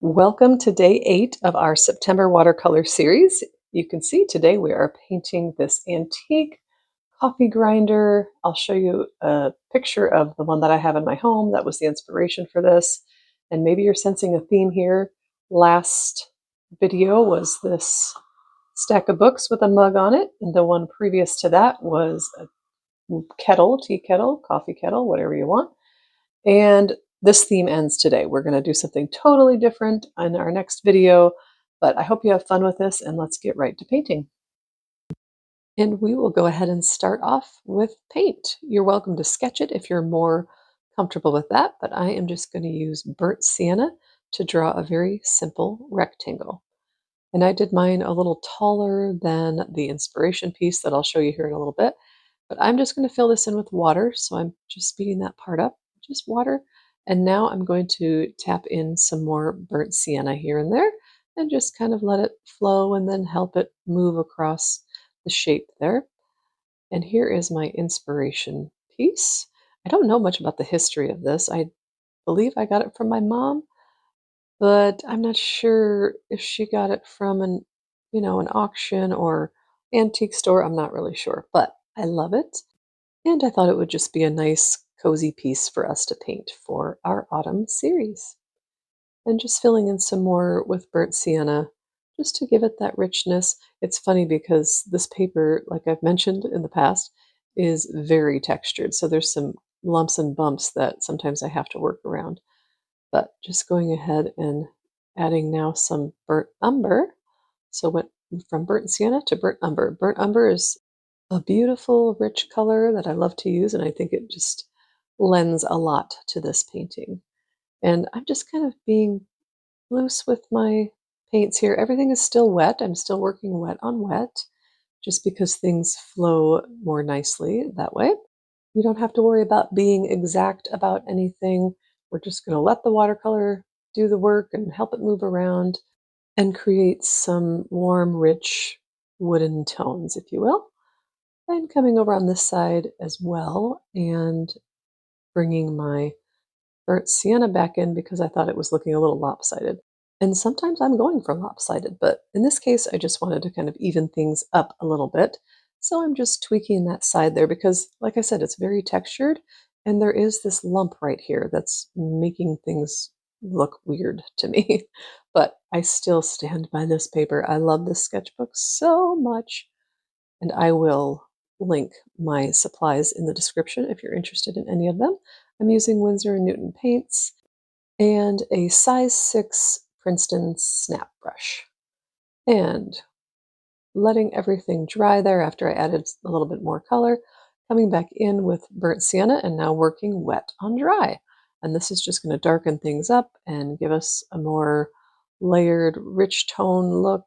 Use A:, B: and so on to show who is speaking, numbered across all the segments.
A: Welcome to day 8 of our September watercolor series. You can see today we are painting this antique coffee grinder. I'll show you a picture of the one that I have in my home. That was the inspiration for this. And maybe you're sensing a theme here. Last video was this stack of books with a mug on it, and the one previous to that was a kettle, tea kettle, coffee kettle, whatever you want. And this theme ends today. We're going to do something totally different in our next video, but I hope you have fun with this, and let's get right to painting. And we will go ahead and start off with paint. You're welcome to sketch it if you're more comfortable with that, but I am just going to use burnt sienna to draw a very simple rectangle. And I did mine a little taller than the inspiration piece that I'll show you here in a little bit, but I'm just going to fill this in with water, so I'm just speeding that part up, just water. And now I'm going to tap in some more burnt sienna here and there and just kind of let it flow and then help it move across the shape there. And here is my inspiration piece. I don't know much about the history of this. I believe I got it from my mom, but I'm not sure if she got it from an auction or antique store. I'm not really sure, but I love it. And I thought it would just be a nice, cozy piece for us to paint for our autumn series. And just filling in some more with burnt sienna, just to give it that richness. It's funny because this paper, like I've mentioned in the past, is very textured. So there's some lumps and bumps that sometimes I have to work around. But just going ahead and adding now some burnt umber. So went from burnt sienna to burnt umber. Burnt umber is a beautiful, rich color that I love to use, and I think it just lends a lot to this painting. And I'm just kind of being loose with my paints here. Everything is still wet. I'm still working wet on wet, just because things flow more nicely that way. You don't have to worry about being exact about anything. We're just going to let the watercolor do the work and help it move around and create some warm, rich wooden tones, if you will. And coming over on this side as well and bringing my burnt sienna back in because I thought it was looking a little lopsided. And sometimes I'm going for lopsided, but in this case, I just wanted to kind of even things up a little bit. So I'm just tweaking that side there because, like I said, it's very textured and there is this lump right here that's making things look weird to me. But I still stand by this paper. I love this sketchbook so much, and I will link my supplies in the description if you're interested in any of them. I'm using Winsor & Newton paints and a size 6 Princeton snap brush. And letting everything dry there after I added a little bit more color, coming back in with burnt sienna and now working wet on dry. And this is just going to darken things up and give us a more layered, rich tone look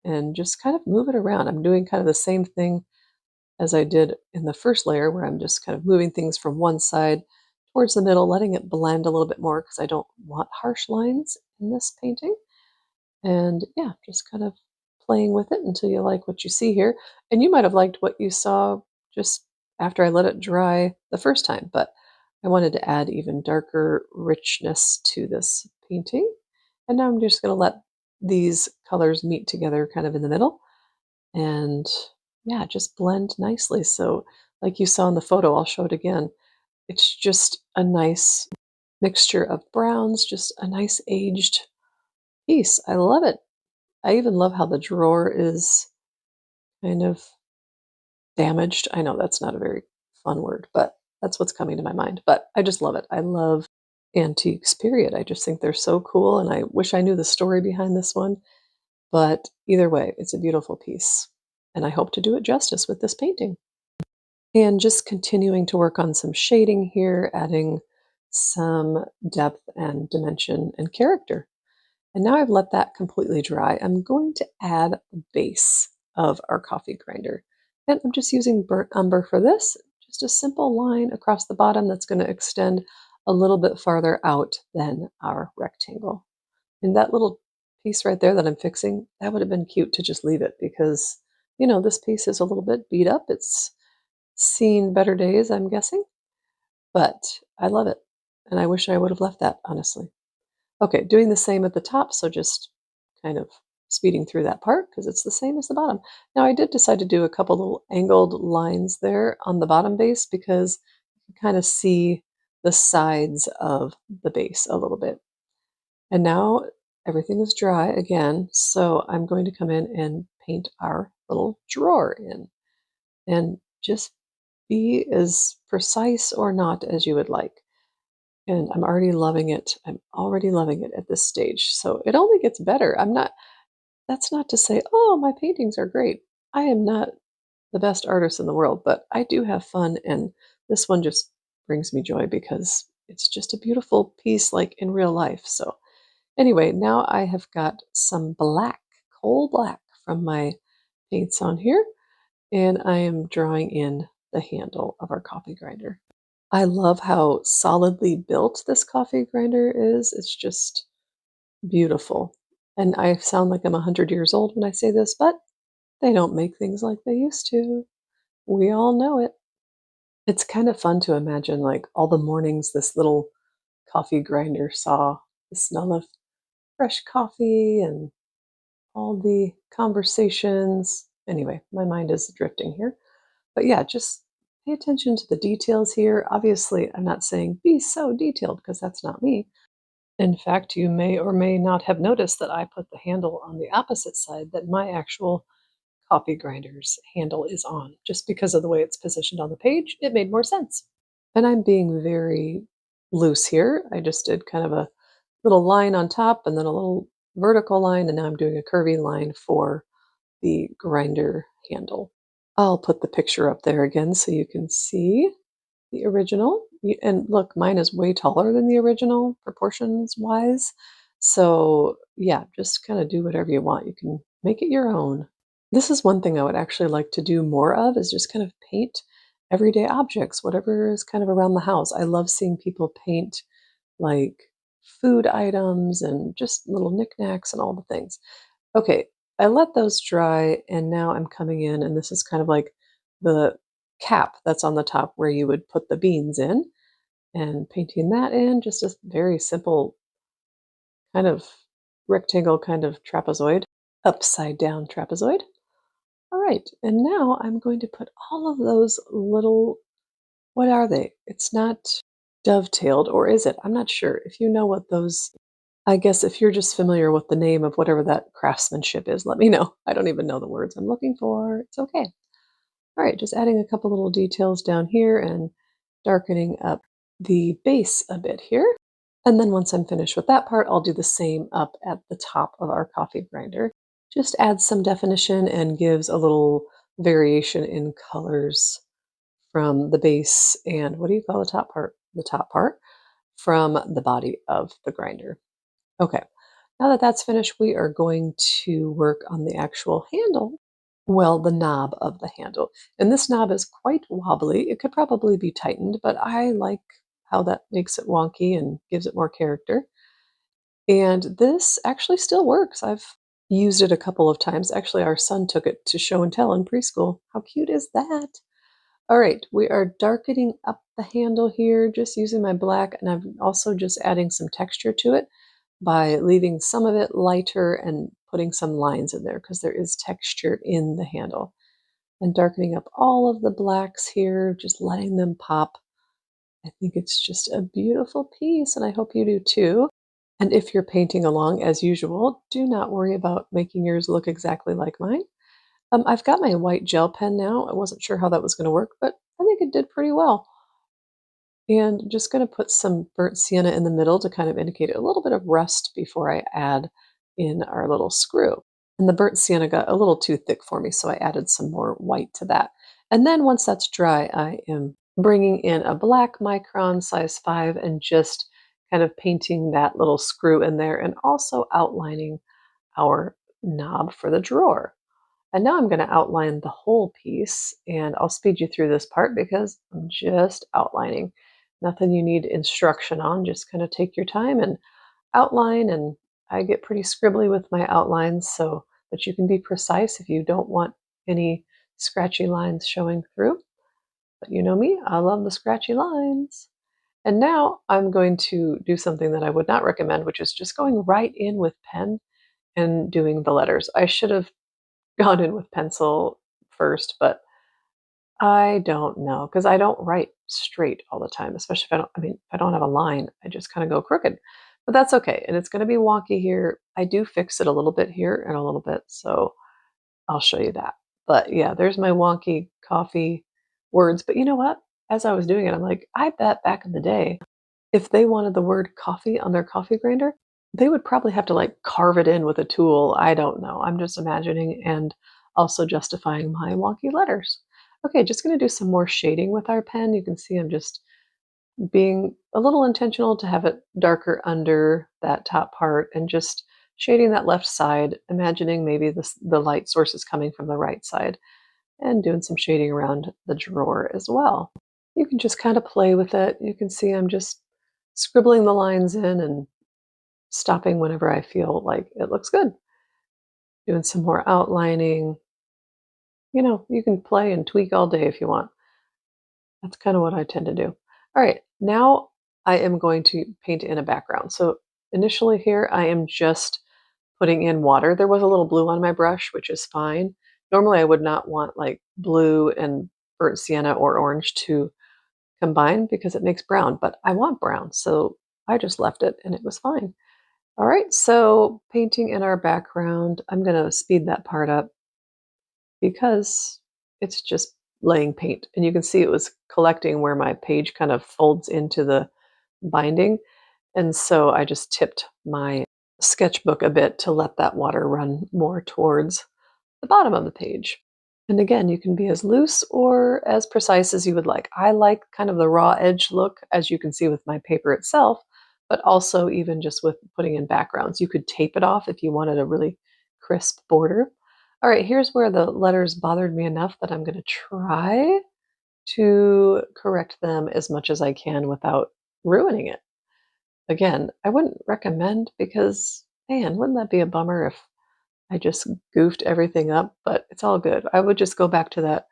A: and just kind of move it around. I'm doing kind of the same thing as I did in the first layer, where I'm just kind of moving things from one side towards the middle, letting it blend a little bit more because I don't want harsh lines in this painting. And yeah, just kind of playing with it until you like what you see here. And you might have liked what you saw just after I let it dry the first time, but I wanted to add even darker richness to this painting. And now I'm just going to let these colors meet together kind of in the middle and yeah, just blend nicely. So like you saw in the photo, I'll show it again. It's just a nice mixture of browns, just a nice aged piece. I love it. I even love how the drawer is kind of damaged. I know that's not a very fun word, but that's what's coming to my mind. But I just love it. I love antiques, period. I just think they're so cool, and I wish I knew the story behind this one. But either way, it's a beautiful piece, and I hope to do it justice with this painting. And just continuing to work on some shading here, adding some depth and dimension and character. And now I've let that completely dry. I'm going to add the base of our coffee grinder. And I'm just using burnt umber for this, just a simple line across the bottom that's going to extend a little bit farther out than our rectangle. And that little piece right there that I'm fixing, that would have been cute to just leave it because, this piece is a little bit beat up. It's seen better days, I'm guessing, but I love it. And I wish I would have left that, honestly. Okay, doing the same at the top, so just kind of speeding through that part because it's the same as the bottom. Now I did decide to do a couple little angled lines there on the bottom base because you can kind of see the sides of the base a little bit. And now everything is dry again, so I'm going to come in and paint our little drawer in and just be as precise or not as you would like. And I'm already loving it. I'm already loving it at this stage. So it only gets better. That's not to say, oh, my paintings are great. I am not the best artist in the world, but I do have fun. And this one just brings me joy because it's just a beautiful piece like in real life. So anyway, now I have got some black, coal black from my paints on here, and I am drawing in the handle of our coffee grinder. I love how solidly built this coffee grinder is. It's just beautiful. And I sound like I'm 100 years old when I say this, but they don't make things like they used to. We all know it. It's kind of fun to imagine like all the mornings this little coffee grinder saw the smell of fresh coffee and all the conversations. Anyway, my mind is drifting here. But yeah, just pay attention to the details here. Obviously, I'm not saying be so detailed because that's not me. In fact, you may or may not have noticed that I put the handle on the opposite side that my actual coffee grinder's handle is on. Just because of the way it's positioned on the page, it made more sense. And I'm being very loose here. I just did kind of a little line on top and then a little vertical line, and now I'm doing a curvy line for the grinder handle. I'll put the picture up there again so you can see the original. And look, mine is way taller than the original, proportions wise. So, yeah, just kind of do whatever you want. You can make it your own. This is one thing I would actually like to do more of is just kind of paint everyday objects, whatever is kind of around the house. I love seeing people paint like food items and just little knickknacks and all the things. Okay, I let those dry and now I'm coming in and this is kind of like the cap that's on the top where you would put the beans in and painting that in, just a very simple kind of rectangle kind of trapezoid, upside down trapezoid. All right, and now I'm going to put all of those little, what are they? It's not dovetailed, or is it? I'm not sure. If you know what those, I guess if you're just familiar with the name of whatever that craftsmanship is, let me know. I don't even know the words I'm looking for. It's okay. All right, just adding a couple little details down here and darkening up the base a bit here. And then once I'm finished with that part, I'll do the same up at the top of our coffee grinder. Just adds some definition and gives a little variation in colors from the base and what do you call the top part? The top part from the body of the grinder. Okay, now that that's finished, we are going to work on the actual handle. Well, the knob of the handle. And this knob is quite wobbly. It could probably be tightened, but I like how that makes it wonky and gives it more character. And this actually still works. I've used it a couple of times. Actually, our son took it to show and tell in preschool. How cute is that? All right, we are darkening up the handle here, just using my black, and I'm also just adding some texture to it by leaving some of it lighter and putting some lines in there because there is texture in the handle. And darkening up all of the blacks here, just letting them pop. I think it's just a beautiful piece, and I hope you do too. And if you're painting along as usual, do not worry about making yours look exactly like mine. I've got my white gel pen now. I wasn't sure how that was going to work, but I think it did pretty well. And just going to put some burnt sienna in the middle to kind of indicate a little bit of rust before I add in our little screw. And the burnt sienna got a little too thick for me, so I added some more white to that. And then once that's dry, I am bringing in a black micron size 5 and just kind of painting that little screw in there and also outlining our knob for the drawer. And now I'm going to outline the whole piece, and I'll speed you through this part because I'm just outlining. Nothing you need instruction on, just kind of take your time and outline, and I get pretty scribbly with my outlines, so but you can be precise if you don't want any scratchy lines showing through. But you know me, I love the scratchy lines. And now I'm going to do something that I would not recommend, which is just going right in with pen and doing the letters. I should have gone in with pencil first, but I don't know because I don't write straight all the time, especially if if I don't have a line, I just kind of go crooked. But that's okay. And it's going to be wonky here. I do fix it a little bit here and a little bit. So I'll show you that. But yeah, there's my wonky coffee words. But you know what? As I was doing it, I'm like, I bet back in the day, if they wanted the word coffee on their coffee grinder, they would probably have to like carve it in with a tool. I don't know. I'm just imagining and also justifying my wonky letters. Okay, just going to do some more shading with our pen. You can see I'm just being a little intentional to have it darker under that top part and just shading that left side, imagining maybe the light source is coming from the right side and doing some shading around the drawer as well. You can just kind of play with it. You can see I'm just scribbling the lines in and stopping whenever I feel like it looks good. Doing some more outlining. You know, you can play and tweak all day if you want. That's kind of what I tend to do. All right, now I am going to paint in a background. So initially here, I am just putting in water. There was a little blue on my brush, which is fine. Normally I would not want like blue and burnt sienna or orange to combine because it makes brown, but I want brown. So I just left it and it was fine. All right, so painting in our background, I'm going to speed that part up because it's just laying paint. And you can see it was collecting where my page kind of folds into the binding. And so I just tipped my sketchbook a bit to let that water run more towards the bottom of the page. And again, you can be as loose or as precise as you would like. I like kind of the raw edge look, as you can see with my paper itself, but also even just with putting in backgrounds. You could tape it off if you wanted a really crisp border. All right, here's where the letters bothered me enough that I'm going to try to correct them as much as I can without ruining it. Again, I wouldn't recommend because, man, wouldn't that be a bummer if I just goofed everything up? But it's all good. I would just go back to that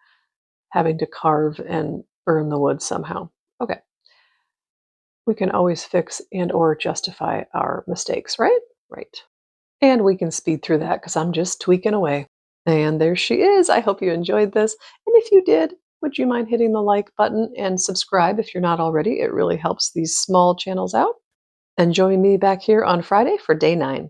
A: having to carve and burn the wood somehow. Okay, we can always fix and or justify our mistakes, right? Right. And we can speed through that because I'm just tweaking away. And there she is. I hope you enjoyed this. And if you did, would you mind hitting the like button and subscribe if you're not already? It really helps these small channels out. And join me back here on Friday for day 9.